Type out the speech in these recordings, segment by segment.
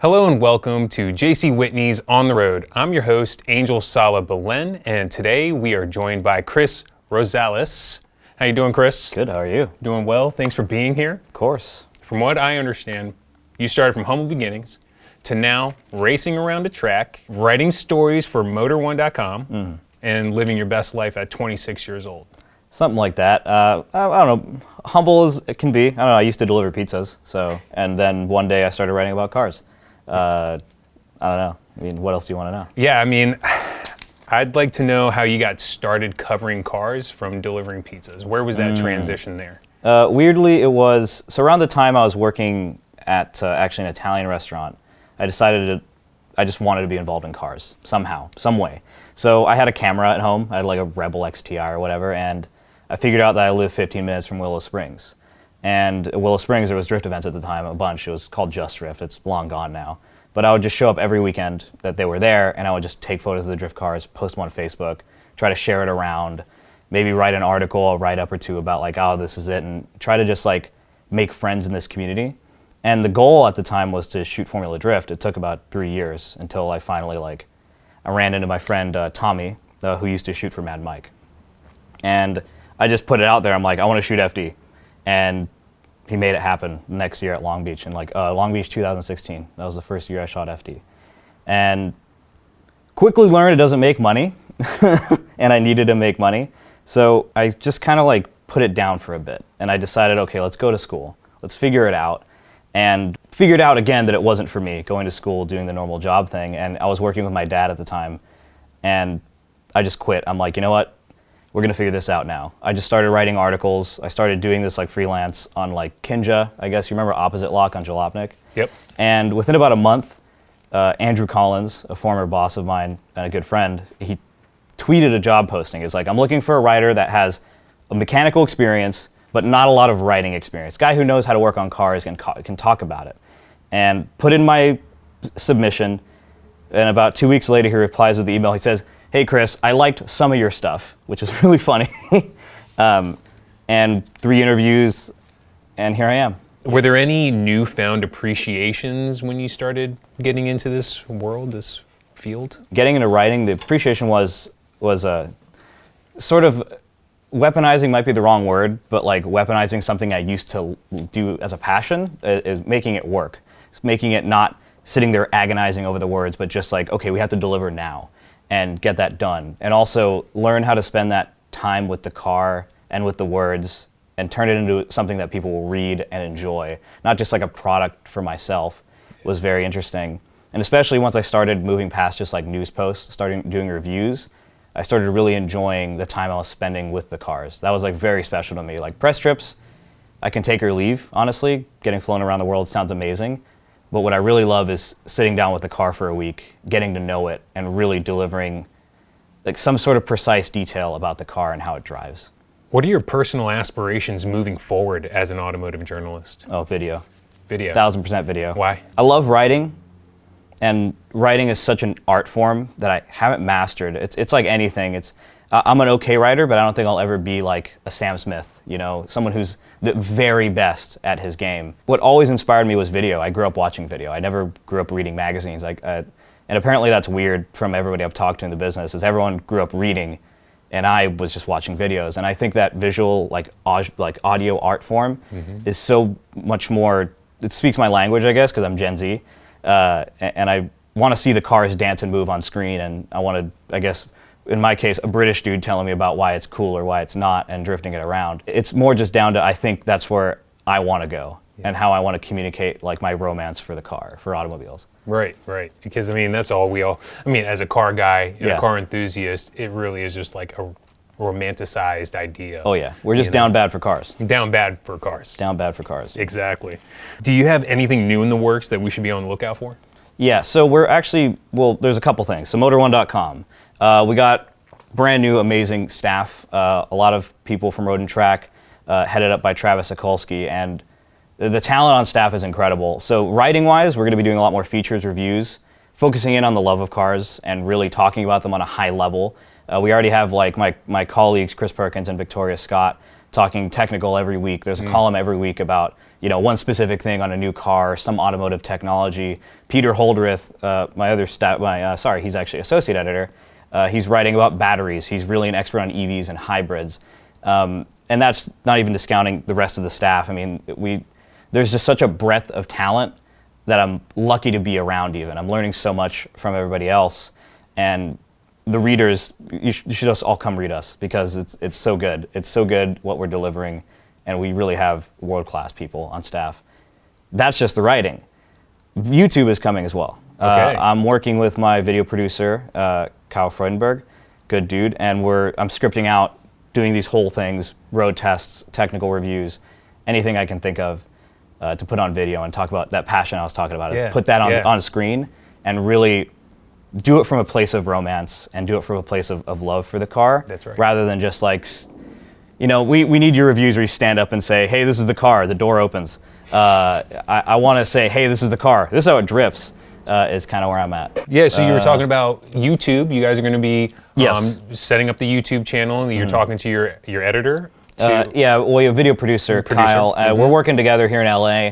Hello and welcome to JC Whitney's On the Road. I'm your host, Angel Sala Belen, and today we are joined by Chris Rosales. How you doing, Chris? Good, how are you? Doing well, thanks for being here. Of course. From what I understand, you started from humble beginnings to now racing around a track, writing stories for Motor1.com, and living your best life at 26 years old. Something like that. I don't know, humble as it can be. I don't know, I used to deliver pizzas, and then one day I started writing about cars. I don't know. I mean, what else do you want to know? Yeah, I mean, I'd like to know how you got started covering cars from delivering pizzas. Where was that transition there? Weirdly, it was, so around the time I was working at actually an Italian restaurant, I just wanted to be involved in cars, somehow, some way. So I had a camera at home, I had like a Rebel XTI or whatever, and I figured out that I lived 15 minutes from Willow Springs. And at Willow Springs, there was drift events at the time, a bunch. It was called Just Drift. It's long gone now. But I would just show up every weekend that they were there, and I would just take photos of the drift cars, post them on Facebook, try to share it around, maybe write an article, a write-up or two about like, oh, this is it, and try to just like make friends in this community. And the goal at the time was to shoot Formula Drift. It took about 3 years until I finally I ran into my friend Tommy, who used to shoot for Mad Mike. And I just put it out there. I'm like, I want to shoot FD. And he made it happen next year at Long Beach, in Long Beach 2016. That was the first year I shot FD. And quickly learned it doesn't make money, and I needed to make money. So I just kind of put it down for a bit. And I decided, okay, let's go to school. Let's figure it out. And figured out again that it wasn't for me, going to school, doing the normal job thing. And I was working with my dad at the time, and I just quit. I'm like, you know what? We're gonna figure this out now. I just started writing articles. I started doing this freelance on Kinja. I guess you remember Opposite Lock on Jalopnik? Yep. And within about a month, Andrew Collins, a former boss of mine and a good friend, he tweeted a job posting. It's like, I'm looking for a writer that has a mechanical experience, but not a lot of writing experience. Guy who knows how to work on cars can talk about it. And put in my submission, and about 2 weeks later he replies with the email. He says, hey Chris, I liked some of your stuff, which is really funny. And 3 interviews, and here I am. Were there any newfound appreciations when you started getting into this world, this field? Getting into writing, the appreciation was sort of, weaponizing might be the wrong word, but weaponizing something I used to do as a passion, is making it work. It's making it not sitting there agonizing over the words, but just okay, we have to deliver now and get that done. And also learn how to spend that time with the car and with the words and turn it into something that people will read and enjoy. Not just a product for myself was very interesting. And especially once I started moving past just news posts, starting doing reviews, I started really enjoying the time I was spending with the cars. That was very special to me. Press trips, I can take or leave, honestly. Getting flown around the world sounds amazing. But what I really love is sitting down with the car for a week, getting to know it, and really delivering some sort of precise detail about the car and how it drives. What are your personal aspirations moving forward as an automotive journalist? Oh, video. Video. 1000% video. Why? I love writing, and writing is such an art form that I haven't mastered. It's like anything. I'm an okay writer, but I don't think I'll ever be like a Sam Smith, someone who's the very best at his game. What always inspired me was video. I grew up watching video. I never grew up reading magazines. And apparently that's weird from everybody I've talked to in the business, is everyone grew up reading, and I was just watching videos. And I think that visual, audio art form is so much more, it speaks my language, I guess, because I'm Gen Z. And I want to see the cars dance and move on screen, and I want to, I guess, in my case, a British dude telling me about why it's cool or why it's not and drifting it around. It's more just down to, I think that's where I want to go and how I want to communicate my romance for the car, for automobiles. Right. Because that's all as a car guy and a car enthusiast, it really is just a romanticized idea. Oh yeah, we're just down bad for cars. Down bad for cars. Down bad for cars. Exactly. Do you have anything new in the works that we should be on the lookout for? Yeah, so we're actually, there's a couple things. So Motor1.com. We got brand new, amazing staff. A lot of people from Road and Track, headed up by Travis Sokolsky, and the talent on staff is incredible. So writing-wise, we're going to be doing a lot more features, reviews, focusing in on the love of cars and really talking about them on a high level. We already have my colleagues, Chris Perkins and Victoria Scott, talking technical every week. There's a column every week about, you know, one specific thing on a new car, some automotive technology. Peter Holdreth, he's actually associate editor. He's writing about batteries. He's really an expert on EVs and hybrids. And that's not even discounting the rest of the staff. I mean, there's just such a breadth of talent that I'm lucky to be around even. I'm learning so much from everybody else. And the readers, you should just all come read us because it's so good. It's so good what we're delivering, and we really have world-class people on staff. That's just the writing. YouTube is coming as well. Okay. I'm working with my video producer, Kyle Freudenberg, good dude, and I'm scripting out, doing these whole things, road tests, technical reviews, anything I can think of to put on video and talk about that passion I was talking about. Is put that on screen and really do it from a place of romance and do it from a place of love for the car. That's right. Rather than just like, you know, we need your reviews where you stand up and say, hey, this is the car, the door opens. I want to say, hey, this is the car, this is how it drifts, is kind of where I'm at. Yeah, so you were talking about YouTube. You guys are going to be Yes. setting up the YouTube channel, and you're talking to your editor? Yeah, well, we have video producer Kyle. We're working together here in LA.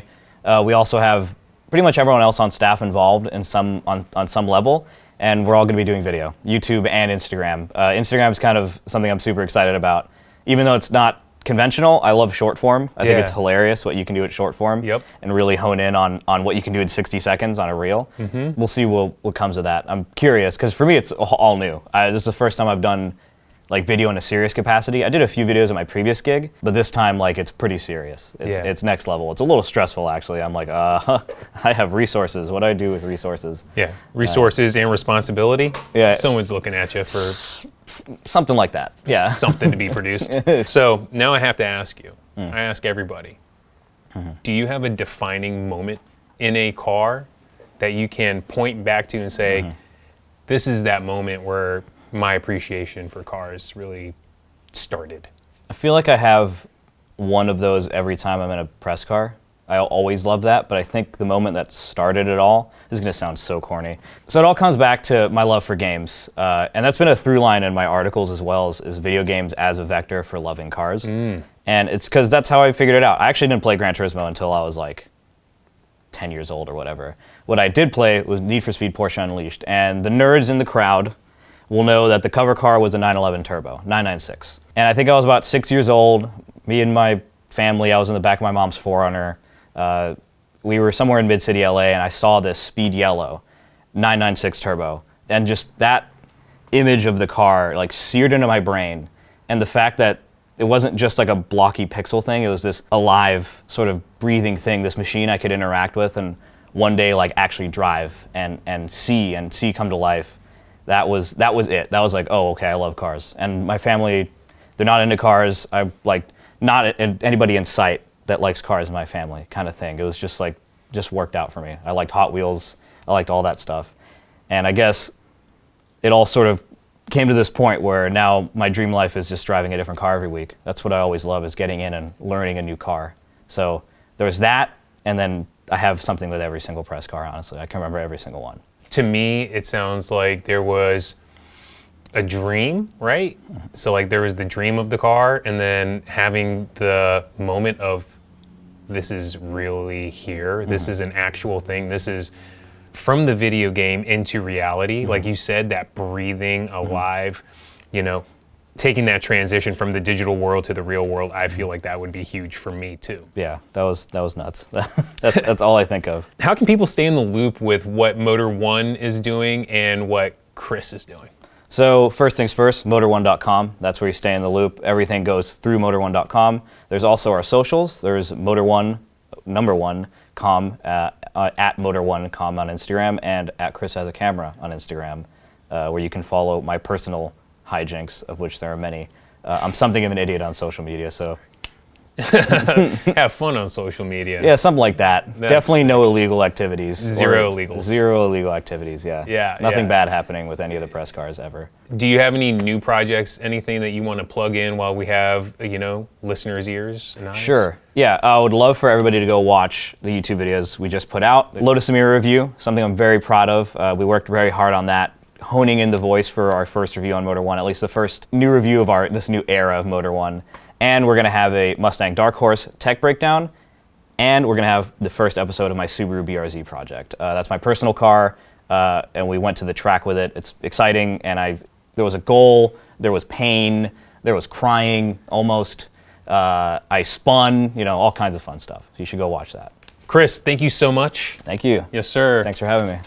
We also have pretty much everyone else on staff involved in on some level. And we're all going to be doing video, YouTube and Instagram. Instagram is kind of something I'm super excited about. Even though it's not conventional, I love short form. I think it's hilarious what you can do at short form. Yep. And really hone in on what you can do in 60 seconds on a reel. We'll see what comes of that. I'm curious, because for me it's all new. This is the first time I've done like video in a serious capacity. I did a few videos at my previous gig, but this time like it's pretty serious. It's next level. It's a little stressful actually. I'm like, I have resources. What do I do with resources? Yeah, resources and responsibility. Yeah. Someone's looking at you for something like that. Yeah. something to be produced. So now I have to ask you, I ask everybody, do you have a defining moment in a car that you can point back to and say, this is that moment where my appreciation for cars really started? I feel like I have one of those every time I'm in a press car. I always love that, but I think the moment that started it all, this is going to sound so corny. So it all comes back to my love for games, and that's been a through line in my articles as well, is video games as a vector for loving cars. And it's because that's how I figured it out. I actually didn't play Gran Turismo until I was like 10 years old or whatever. What I did play was Need for Speed Porsche Unleashed, and the nerds in the crowd will know that the cover car was a 911 Turbo, 996. And I think I was about 6 years old. Me and my family, I was in the back of my mom's 4Runner. We were somewhere in mid-city LA, and I saw this speed yellow 996 Turbo. And just that image of the car like seared into my brain. And the fact that it wasn't just like a blocky pixel thing, it was this alive sort of breathing thing, this machine I could interact with and one day like actually drive and see come to life. That was it. That was like, oh, okay, I love cars. And my family, they're not into cars. I like not anybody in sight that likes cars in my family kind of thing. It was just worked out for me. I liked Hot Wheels. I liked all that stuff. And I guess it all sort of came to this point where now my dream life is just driving a different car every week. That's what I always love, is getting in and learning a new car. So there's that, and then I have something with every single press car, honestly. I can remember every single one. To me, it sounds like there was a dream, right? So like there was the dream of the car, and then having the moment of, this is really here. This is an actual thing. This is from the video game into reality. Like you said, that breathing, alive, you know, taking that transition from the digital world to the real world. I feel like that would be huge for me too. Yeah, that was nuts. That's all I think of. How can people stay in the loop with what Motor One is doing and what Chris is doing? So first things first, motor1.com. That's where you stay in the loop. Everything goes through motor1.com. There's also our socials. There's motor1, number 1.com, at motor1.com on Instagram, and at Chris Has a Camera on Instagram, where you can follow my personal hijinks, of which there are many. I'm something of an idiot on social media, so. Have fun on social media. Yeah, something like that. Definitely no illegal activities. Zero illegals. Zero illegal activities, yeah. Yeah. Nothing bad happening with any of the press cars ever. Do you have any new projects, anything that you want to plug in while we have, listeners' ears and eyes? Sure. Yeah, I would love for everybody to go watch the YouTube videos we just put out. Lotus Emira review, something I'm very proud of. We worked very hard on that, honing in the voice for our first review on Motor One, at least the first new review of this new era of Motor One. and we're going to have a Mustang Dark Horse tech breakdown, and we're going to have the first episode of my Subaru BRZ project. That's my personal car, and we went to the track with it. It's exciting, and there was a goal, there was pain, there was crying almost. I spun, all kinds of fun stuff. So you should go watch that. Chris, thank you so much. Thank you. Yes, sir. Thanks for having me.